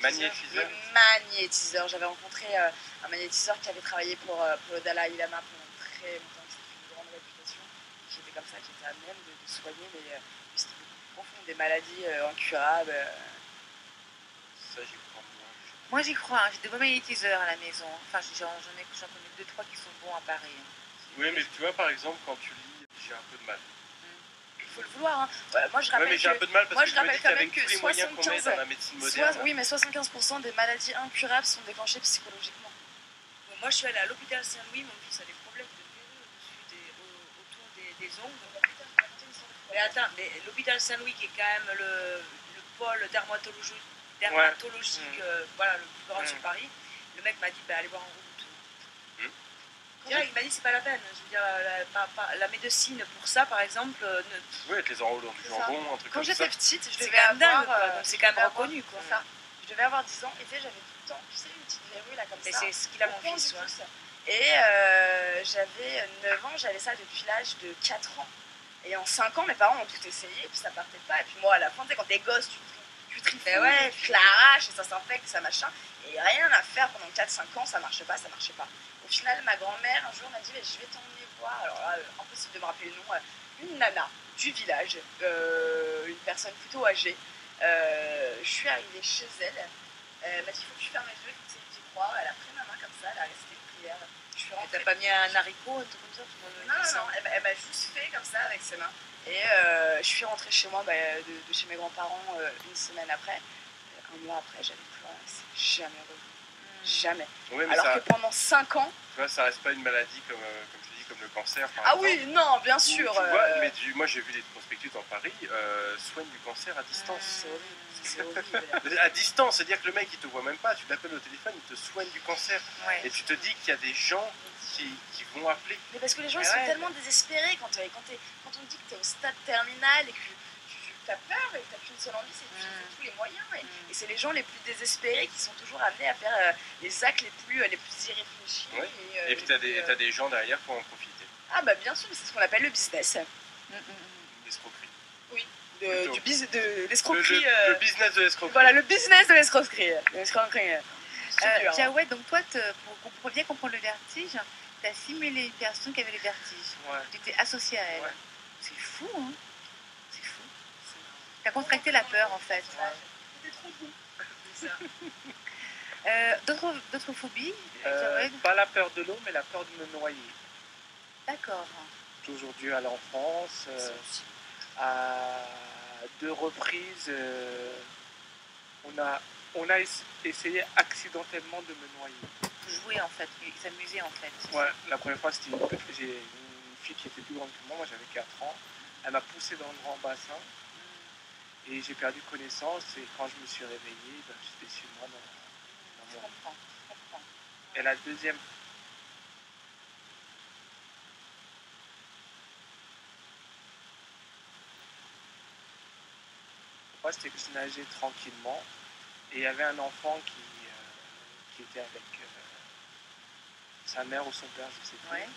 magnétiseurs. Les magnétiseurs. J'avais rencontré un magnétiseur qui avait travaillé pour le Dalai Lama pendant très longtemps, qui s'était fait une grande réputation, qui était comme ça, qui était à même de soigner, mais c'était beaucoup plus profond, des maladies incurables. Ça, j'y crois moins. Moi, j'y crois, hein. J'ai des bons magnétiseurs à la maison. Enfin, j'en connais 2-3 qui sont bons à Paris. Oui, mais tu vois, par exemple, quand tu lis, j'ai un peu de mal. Il faut le vouloir. Hein. Moi, je rappelle mais j'ai un peu de mal parce moi, que je je me rappelle dis quand même qu'avec que tous les moyens qu'on met 75, dans la médecine moderne... oui, mais 75% des maladies incurables sont déclenchées psychologiquement. Bon, moi, je suis allée à l'hôpital Saint-Louis, mon fils a des problèmes de verrues autour des ongles. Mais attends, mais l'hôpital Saint-Louis, qui est quand même le pôle dermatologique, voilà, le plus grand sur Paris, le mec m'a dit, allez voir un rebout. Il m'a dit c'est pas la peine. Je veux dire, la médecine pour ça, par exemple. Oui, avec les enroulements du jambon, un truc comme ça. Quand j'étais petite, je devais quand même avoir. dingue, donc c'est quand même reconnu, quoi. Ça. Je devais avoir 10 ans et tu sais, j'avais tout le temps, tu sais, une petite verrue là comme ça. C'est ce qu'il a mon fils. Et j'avais 9 ans, j'avais ça depuis l'âge de 4 ans. Et en 5 ans, mes parents ont tout essayé, et puis ça partait pas. Et puis moi, à la fin, tu sais, quand t'es gosse, tu trifouilles, tu l'arraches et ça s'infecte, ça machin. Et rien à faire pendant 4-5 ans, ça marchait pas. Au final, ma grand-mère, un jour, m'a dit, je vais t'emmener voir. Alors là, impossible de me rappeler le nom. Une nana du village, une personne plutôt âgée. Je suis arrivée chez elle. Elle m'a dit, il faut que tu fermes les yeux, il faut que tu y crois. Elle a pris ma main comme ça, elle a resté une prière. Je suis rentrée. T'as pas mis un haricot, un truc comme ça? Non, elle m'a juste fait comme ça avec ses mains. Et je suis rentrée chez moi, de chez mes grands-parents, une semaine après. Un mois après, j'avais plus rien, c'est jamais revenu. Jamais. Oui, alors que pendant 5 ans... Tu vois, ça reste pas une maladie comme tu dis, comme le cancer, par exemple. Oui, non, bien sûr. Tu vois, mais moi j'ai vu des prospectus dans Paris, soignent du cancer à distance. C'est horrible. À distance, c'est-à-dire que le mec il te voit même pas, tu l'appelles au téléphone, il te soigne du cancer. Ouais. Et tu te dis qu'il y a des gens qui vont appeler. Mais parce que les gens ils sont tellement désespérés quand on dit que tu es au stade terminal et que tu as peur et que tu n'as qu'une seule envie, c'est d'utiliser tous les moyens. Et c'est les gens les plus désespérés qui sont toujours amenés à faire les actes les plus irréfléchis. Ouais. Et puis tu as des gens derrière pour en profiter. Ah bah bien sûr, c'est ce qu'on appelle le business. L'escroquerie. Oui, de l'escroquerie. Le business de l'escroquerie. Voilà, le business de l'escroquerie. Jawed, donc toi, pour bien comprendre le vertige, tu as simulé une personne qui avait le vertige. Ouais. Tu t'es associé à elle. Ouais. C'est fou, hein? C'est fou. Tu as contracté la peur, en fait. C'était trop fou. D'autres phobies, pas la peur de l'eau, mais la peur de me noyer. D'accord. Toujours dû à l'enfance. À 2 reprises, on a essayé accidentellement de me noyer. Jouer en fait, s'amuser en fait. Ouais, la première fois, j'ai une fille qui était plus grande que moi, j'avais 4 ans. Elle m'a poussé dans le grand bassin et j'ai perdu connaissance. Et quand je me suis réveillé, j'étais chez moi dans mon... Je comprends. Et la deuxième... C'était que je nageais tranquillement et il y avait un enfant qui était avec sa mère ou son père, je sais plus. Ouais.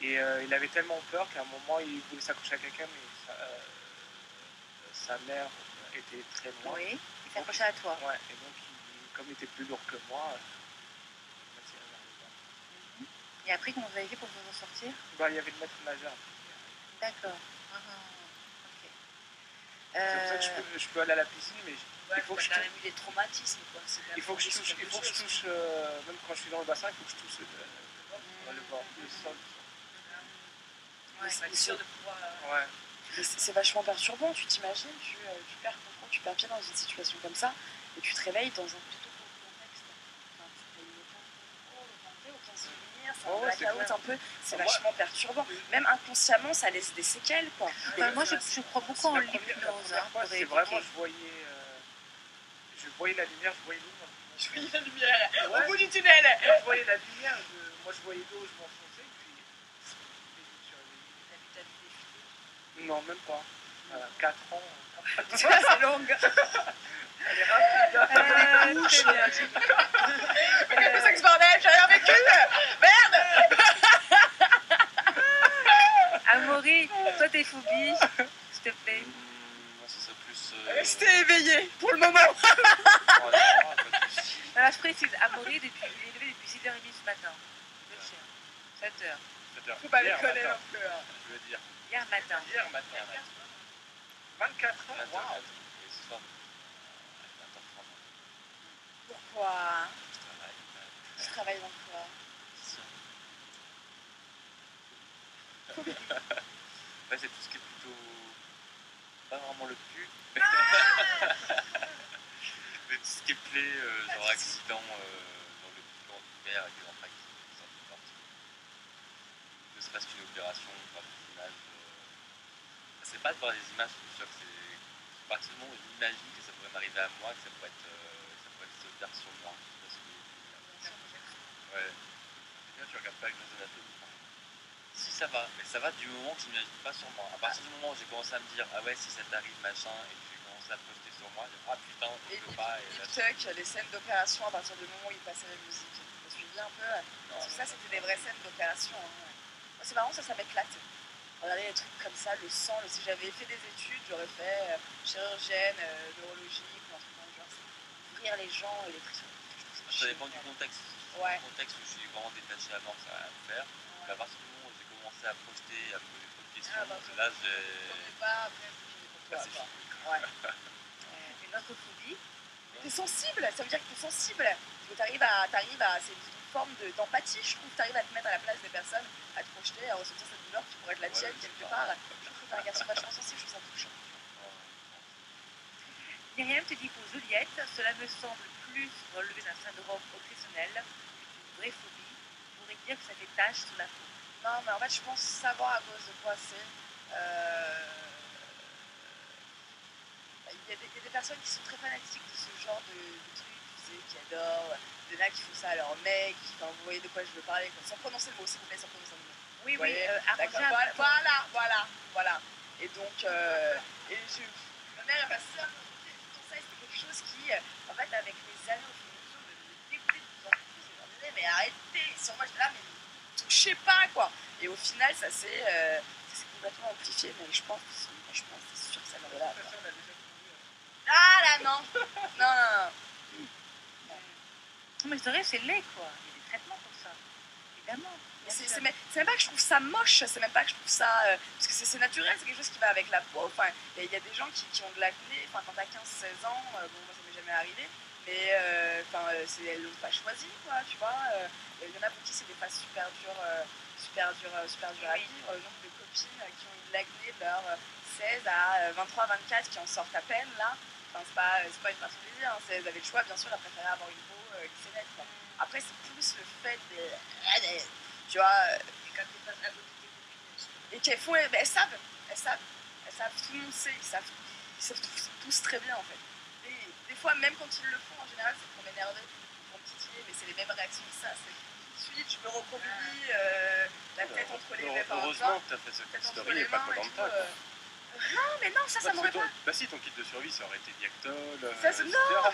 Et il avait tellement peur qu'à un moment il voulait s'accrocher à quelqu'un, mais sa mère était très loin. Oui, il s'accrochait à toi. Ouais, et donc comme il était plus lourd que moi, il m'a tiré vers le bas. Et après, comment vous avez fait pour vous en sortir? Il y avait le maître nageur. D'accord. C'est pour ça que je peux aller à la piscine, mais il faut que je touche. Eu des traumatismes, quoi. Il faut que je touche, même quand je suis dans le bassin, il faut que je touche le bord, le sol. C'est sûr de pouvoir. Ouais. C'est vachement perturbant, tu t'imagines, tu perds contrôle, tu perds pied dans une situation comme ça, et tu te réveilles dans un tout autre contexte. Enfin, tu n'as aucun souvenir, c'est un blackout un peu, c'est vachement perturbant. Même inconsciemment, ça laisse des séquelles, quoi. Moi, je crois beaucoup en l'hypnose. C'est vraiment, je voyais la lumière, je voyais l'eau. Je voyais la lumière, au bout du tunnel. Je voyais la lumière, moi je voyais l'eau, je m'enfonçais, puis T'as vu des filles? non, même pas. 4 ans. C'est longue. Elle est rapide. Qu'est-ce que c'est que ce bordel? J'ai rien vécu. Merde. Amaury, toi tes phobies, s'il te plaît. Moi, ça serait plus. Restez éveillé pour le moment. Voilà, Non, là, je précise, Amaury, il est levé depuis 6h30 ce matin. Le chien. 7h. 7 heures. Faut pas Hier déconner matin, non plus. Hein. Je veux dire. Hier matin. Hier matin. 24 heures. 20h, Waouh. et ce soir, à 20h30, Pourquoi je travaille. Tu travailles dans quoi? Là, c'est tout ce qui est plutôt. Pas vraiment le cul. Mais tout ce qui est plaie, genre accident dans le bilan d'hiver avec des entrailles qui sortent partout. Ne serait-ce qu'une opération, voir des images. C'est pas de voir des images, je suis sûr que c'est. À partir du moment où j'imagine que ça pourrait m'arriver à moi, que ça pourrait se faire sur moi. Parce que, ouais. C'est bien, tu regardes pas Grey's Anatomy. Si ça va, mais ça va du moment que je n'imagine pas sur moi. À partir du moment où j'ai commencé à me dire ah ouais si ça t'arrive machin et que j'ai commencé à poster sur moi, je dis ah putain je Et peux pas et là, Nip Tuck, les scènes d'opération à partir du moment où il passait la musique. Tu as suivi un peu? Parce que ça, c'était des vraies scènes d'opération. Hein. Moi, c'est marrant, ça m'éclate. Regardez les trucs comme ça, le sang. Si j'avais fait des études, j'aurais fait chirurgienne, neurologique ou un truc dans le genre. C'est ouvrir les gens et les prisons. ça dépend du contexte. Ouais. Dans le contexte où je suis vraiment détaché à mort, ça va rien me faire. Mais à partir du moment où j'ai commencé à projeter, à me poser trop de questions, Ah, bah, là j'ai. Premier pas, après, c'est fini pour toi. Là, c'est quoi. fini. Ouais. Une autre phobie. T'es sensible, ça veut dire que t'es sensible. T'arrives à, c'est une forme d'empathie, je trouve. T'arrives à te mettre à la place des personnes, à te projeter, à ressentir cette douleur qui pourrait être la tienne quelque part. Je trouve que t'es un garçon vachement sensible, je trouve ça touchant. Myriam te dit pour Juliette, cela me semble plus relever d'un syndrome obsessionnel qu'une vraie phobie. On pourrait dire que ça fait tache sur la peau. Non, mais en fait, je pense savoir à cause de quoi c'est. Il y a des personnes qui sont très fanatiques de ce genre de trucs, tu sais, qui adorent. Il y en a qui font ça à leur mec. Enfin, vous voyez de quoi je veux parler. Sans prononcer le mot, s'il vous plaît, sans prononcer le mot. Oui, Vous voyez, arranger d'accord, un peu. voilà. Et donc, ma mère, elle m'a ça, tout ça, c'était quelque chose qui, en fait, avec les années au fur et à mesure, me dégoûtait de plus en plus. Et je leur disais, mais arrêtez. Sur moi, j'étais là, mais touchez pas, quoi. Et au final, ça s'est complètement amplifié, mais je pense, c'est sûr que ça m'avait là. Ah là, non. Non. Non, mais c'est vrai, c'est laid, quoi. Il y a des traitements pour ça. Évidemment. C'est même pas que je trouve ça moche, c'est même pas que je trouve ça. Parce que c'est naturel, c'est quelque chose qui va avec la peau. Enfin, il y a des gens qui ont de l'acné, enfin, quand t'as 15-16 ans, bon, moi ça m'est jamais arrivé, mais elles l'ont pas choisi, quoi, tu vois. Il y en a pour qui c'est des phases super dures à vivre. Le nombre de copines qui ont eu de l'acné de leur 16 à 23-24 qui en sortent à peine, là. Enfin, c'est pas une façon de dire, hein. Elles avaient le choix, bien sûr, elles préféraient avoir une peau lissée nette, quoi. Après, c'est plus le fait de. Tu vois, et qu'elles font, elles savent, tout le monde sait, ils savent tous très bien en fait. Des fois, même quand ils le font, en général, c'est pour m'énerver, pour me titiller, mais c'est les mêmes réactions que ça. C'est tout de suite, je me recroqueville, la tête entre les mains. Heureusement que t'as fait cette story et pas Koh-Lanta. Non, mais non, ça m'aurait pas. Bah si, ton kit de survie, ça aurait été Diactol.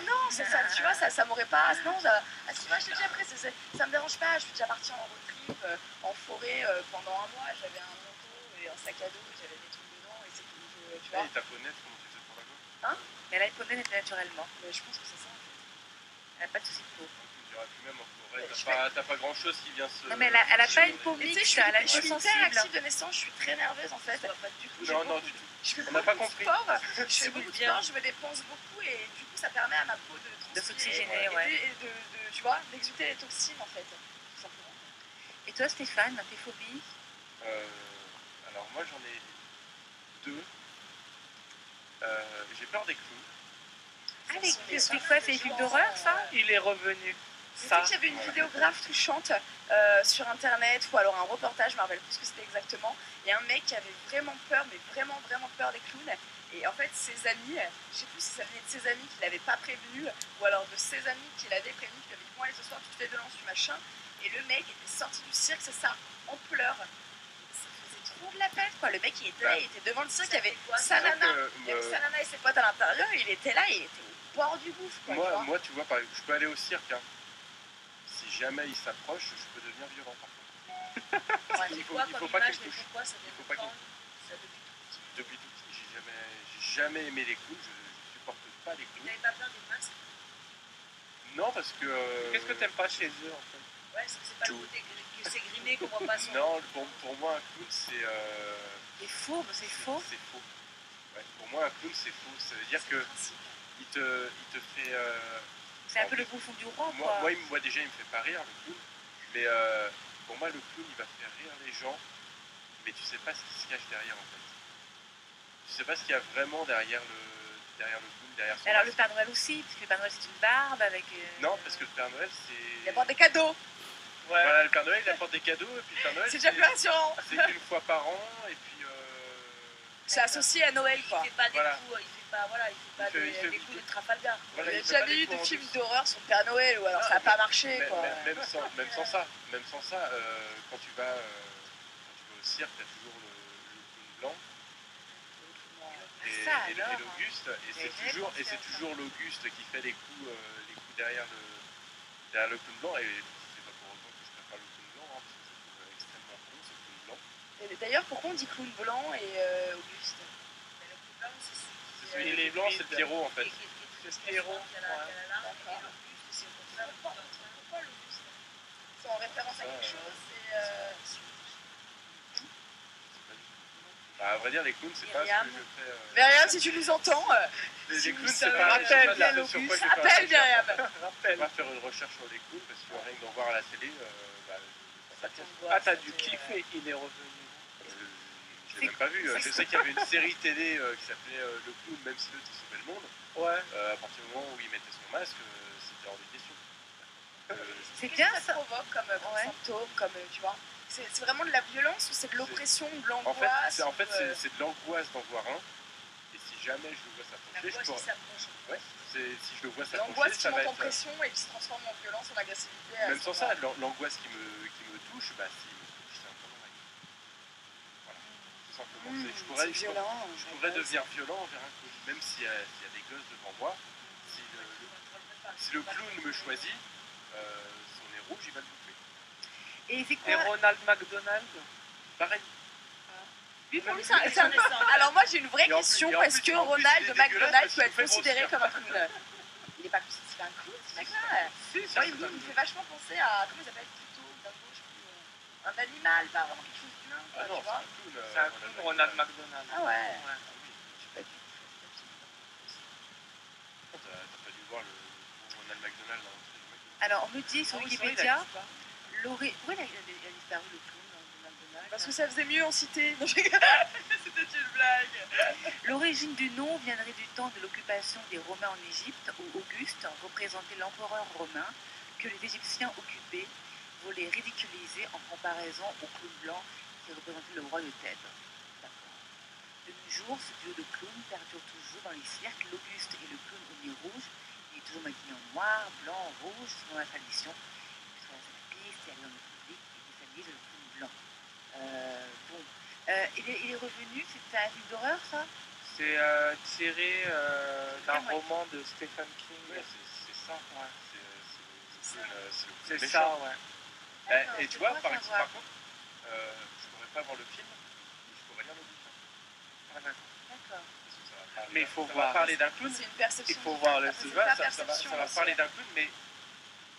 Non, c'est ça, tu vois, ça m'aurait pas. Non, tu vois, je te dis après, ça me dérange pas. Je suis déjà partie en road trip, en forêt pendant un mois. J'avais un manteau et un sac à dos, j'avais des trucs dedans et c'est tout, tu vois. Et ta ponette, comment tu fais pour la go? Hein? Mais elle a une peau nette naturellement. Mais je pense que c'est ça en fait. Elle n'a pas de soucis de peau. Tu dirais plus même en forêt, t'as pas grand chose qui vient se. Non, mais elle a pas une peau Mais tu sais, mixte, elle a une je peau suis sensible. hyper active de naissance, je suis très nerveuse en fait. Du coup, Non, du tout. je fais On n'a pas beaucoup de compris. sport, je fais beaucoup de sport, je me dépense beaucoup et du coup ça permet à ma peau de s'oxygéner, et tu vois, d'exuter les toxines en fait, tout simplement. Et toi, Stéphane, tes phobies? Alors moi j'en ai deux. J'ai peur des clowns. Ah, c'est quoi? C'est les films d'horreur, ça? Il est revenu. Je sais qu'il y avait une vidéographe touchante sur internet ou alors un reportage, je me rappelle plus ce que c'était exactement. Et un mec qui avait vraiment peur, mais vraiment peur des clowns. Et en fait, ses amis, je sais plus si ça venait de ses amis qui l'avaient pas prévenu ou alors de ses amis qui l'avaient prévenu, qui lui avaient dit bon allez ce soir tu te fais violence, tu machin. Et le mec était sorti du cirque, c'est ça, en pleurs. Ça faisait trop de la peine quoi. Le mec il était là, il était devant le cirque, il y avait sa nana, et ses potes à l'intérieur, il était là, il était au bord du gouffre quoi. Moi tu vois, par exemple, je peux aller au cirque. Hein. Si jamais il s'approche, je peux devenir violent par contre. Il faut pas qu'il touche. Pourquoi ça Il faut pas qu'il. Depuis tout petit, j'ai jamais aimé les clowns, je supporte pas les clowns. Vous n'avez pas peur des masques? Non, parce que... Qu'est-ce que t'aimes pas chez eux en fait? Ouais, c'est pas le côté que c'est grimé qu'on voit pas son. Non, pour moi, un clown, c'est... C'est faux, mais c'est faux. C'est faux. Ouais, pour moi, un clown, c'est faux. Ça veut dire que il te fait... C'est un peu le bouffon du roi, moi, quoi. moi, déjà, il me fait pas rire, le clown. Mais pour moi, le clown, il va faire rire les gens. Mais tu sais pas ce qui se cache derrière, en fait. Tu sais pas ce qu'il y a vraiment derrière le clown, derrière son Alors le masque. Père Noël aussi, parce que le Père Noël c'est une barbe avec... Non, parce que le Père Noël, Il c'est... apporte des cadeaux. Ouais. Voilà, le Père Noël, il apporte des cadeaux, et puis le Père Noël, C'est déjà plus rassurant. c'est une fois par an, et puis... C'est associé à Noël, quoi. Il fait pas des Voilà. coups, il fait pas Il fait- des coups de Trafalgar. Voilà, Il n'y a il fait pas jamais des eu de coups en film douce. d'horreur sur le Père Noël, ou alors Non, ça n'a pas marché, Mais- quoi. même sans ça, quand tu vas au cirque, tu as toujours le clown blanc Ça, et alors, l'Auguste, et j'ai c'est toujours, jamais pensé à ça. l'Auguste qui fait les coups derrière le clown blanc, et c'est pas pour autant que je préfère le clown blanc, hein, parce que je trouve extrêmement con ce clown blanc. Et d'ailleurs, pourquoi on dit clown blanc et Auguste? Mais le coup blanc, c'est C'est celui qui est blanc, c'est le Pierrot en fait. C'est ce Pierrot. D'accord. C'est comme ça. Pourquoi l'Auguste? C'est en référence à quelque chose, c'est... Bah, à vrai dire, les clowns, c'est pas ce que Myriam. je fais. Myriam, si tu nous entends, Les si clowns, vous c'est savez, pas rappelle, c'est pas bien sur l'Auguste. quoi je vais faire appelle une recherche. Myriam. On Rappelle. va faire une recherche sur les clowns parce que rien que d'en voir à la télé, ça tient. Ah, t'as dû kiffer, il est revenu. Je l'ai même pas vu. Je sais qu'il y avait une série télé qui s'appelait Le Clown, même si l'autre il sauvait le monde. Ouais. À partir du moment où il mettait son masque, c'était hors de question. C'est Qu'est-ce bien que ça ça. provoque comme Ouais. symptôme, comme, tu vois? C'est vraiment de la violence ou c'est de l'oppression, de En fait, l'angoisse? c'est de l'angoisse d'en voir un. Et si jamais je le vois s'approcher, je pourrais. Ouais, si je le vois s'approcher, L'angoisse qui ça va monte en être. pression et qui se transforme en violence, en agressivité. à Même ce sans ça, moment-là. l'angoisse qui me touche, bah s'il me touche, c'est un peu normal. Voilà, tout simplement. C'est violent. Je pourrais devenir violent envers un clown, même s'il y a des gosses devant moi. Si le clown me choisit, son nez rouge, il va le bouffer. Et c'est Et quoi? Ronald McDonald? Pareil. Oui, pour lui, alors moi j'ai une vraie Et en plus- question. et en Est-ce plus- que en plus, Ronald il est dégueulasse McDonald parce peut qu'il être fait considéré grossir. comme un clown? Il n'est pas considéré, c'est un clown ce mec-là. Si, Moi il me fait vachement penser à, comment il s'appelle, Pluto, Dingo, je sais plus, un animal, pas vraiment quelque chose d'humain, quoi, Ah non, tu vois. C'est un clown, Ronald McDonald. Ah ouais. Ouais. Je sais pas du tout. T'as pas dû voir le Ronald McDonald dans le film. Alors on me dit sur Ah oui, c'est vrai, Wikipédia, il a disparu. pourquoi il a disparu le clown de McDonald's? Parce que ça faisait mieux en cité. Non, je rigole. C'était une blague. L'origine du nom viendrait du temps de l'occupation des Romains en Égypte, où Auguste représentait l'empereur romain que les Égyptiens occupaient voulaient ridiculiser en comparaison au clown blanc qui représentait le roi de Thèbes. D'accord. De nos jours, ce duo de clowns perdure toujours dans les cirques. L'Auguste et le clown au nez rouge. Il est toujours maquillé en noir, blanc, rouge, selon la tradition. Il soit à la piste et aller dans le public et déstabilise le clown blanc. Bon. Il est revenu, c'est un film d'horreur, ça? C'est tiré d'un roman de Stephen King. Ouais, c'est ça. Ouais. C'est le C'est méchant. ça, ouais. D'accord, Et tu c'est vois, bon à par savoir. contre, je pourrais pas voir le film, mais je pourrais lire le bouquin. Ah, d'accord. D'accord. Parce que ça va parler- Mais il faut ça voir. va parler d'un clown. C'est une perception. Il faut voir le C'est Tu film. vois, ta ça va perception aussi, parler ouais. d'un clown, mais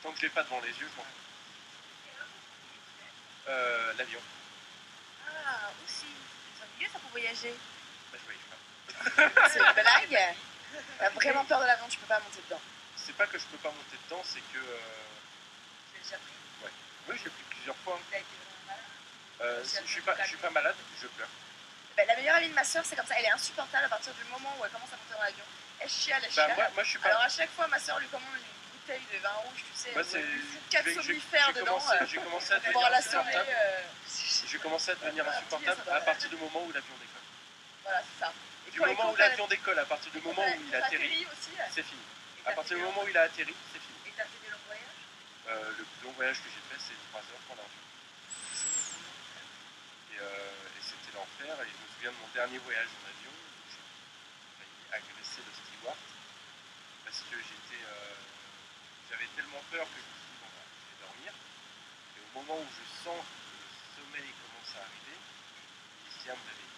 tant que je l'ai pas devant les yeux, je m'en fous. L'avion. Ah, aussi. C'est mieux ça pour voyager. Bah, je voyage pas. C'est une blague. T'as vraiment peur de l'avion, tu peux pas monter dedans. C'est pas que je peux pas monter dedans, c'est que. J'ai déjà pris. Oui, j'ai pris plusieurs fois. Il a été vraiment malade. Si je suis pas malade, je pleure. Ben, la meilleure amie de ma soeur, c'est comme ça. Elle est insupportable à partir du moment où elle commence à monter dans l'avion. Elle chiale, elle chiale. Moi, je suis pas. Alors à chaque fois, ma soeur lui commande une bouteille de vin rouge, tu sais, Moi, où c'est. elle lui fout 4 j'ai- somnifères j'ai dedans j'ai commencé à pour devenir la sonner. insupportable. J'ai commencé à devenir insupportable à partir du moment où l'avion décolle. Voilà, c'est ça. Et Du quand- moment quand où l'avion décolle, à partir du quand moment elle- où il quand atterrit, t'atterris aussi, c'est fini. Et À t'as partir fait du des moment où il a atterri, c'est fini. Et t'as fait des longs voyages? Le plus long voyage que j'ai fait, c'est 3 heures pendant l'avion. Et c'était l'enfer. Et je me souviens de mon dernier voyage en avion où j'ai failli agresser le steward parce que j'avais tellement peur que je me suis dit, bon, bah, je vais dormir. Et au moment où je sens que le sommeil commence à arriver, il vient me réveiller.